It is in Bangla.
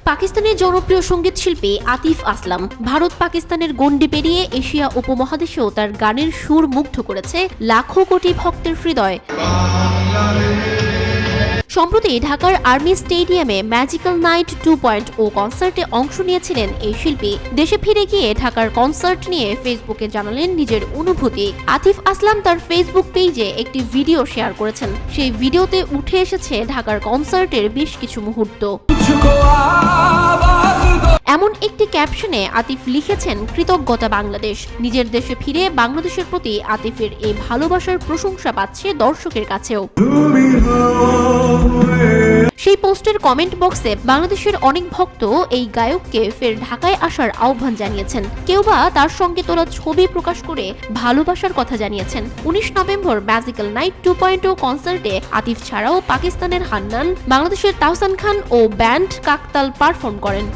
পাকিস্তানের জনপ্রিয় সঙ্গীত শিল্পী আতিফ আসলাম ভারত পাকিস্তানের গণ্ডি পেরিয়ে এশিয়া উপমহাদেশেও তার গানের সুর মুগ্ধ করেছে লাখো কোটি ভক্তের হৃদয়। সম্প্রতি ঢাকার আর্মি স্টেডিয়ামে ম্যাজিক্যাল নাইট 2.0 কনসার্টে অংশ নিয়েছিলেন এই শিল্পী। দেশে ফিরে গিয়ে ঢাকার কনসার্ট নিয়ে ফেসবুকে জানালেন নিজের অনুভূতি। আতিফ আসলাম তার ফেসবুক পেজে একটি ভিডিও শেয়ার করেছেন। সেই ভিডিওতে উঠে এসেছে ঢাকার কনসার্টের বেশ কিছু মুহূর্ত। এমন একটি ক্যাপশনে আতিফ লিখেছেন, কৃতজ্ঞতা বাংলাদেশ। নিজের দেশে ফিরে বাংলাদেশের প্রতি আতিফের এই ভালোবাসার প্রশংসা পাচ্ছে দর্শকের কাছেও। সেই পোস্টের কমেন্ট বক্সে বাংলাদেশের অনেক ভক্ত এই গায়ককে ফের ঢাকায় আসার আহ্বান জানিয়েছেন। কেউ বা তার সঙ্গে তোলা ছবি প্রকাশ করে ভালোবাসার কথা জানিয়েছেন। 19 নভেম্বর ম্যাজিক্যাল নাইট 2.0 কনসার্টে আতিফ ছাড়াও পাকিস্তানের হান্নান, বাংলাদেশের তাহসান খান ও ব্যান্ড কাকতাল পারফর্ম করেন।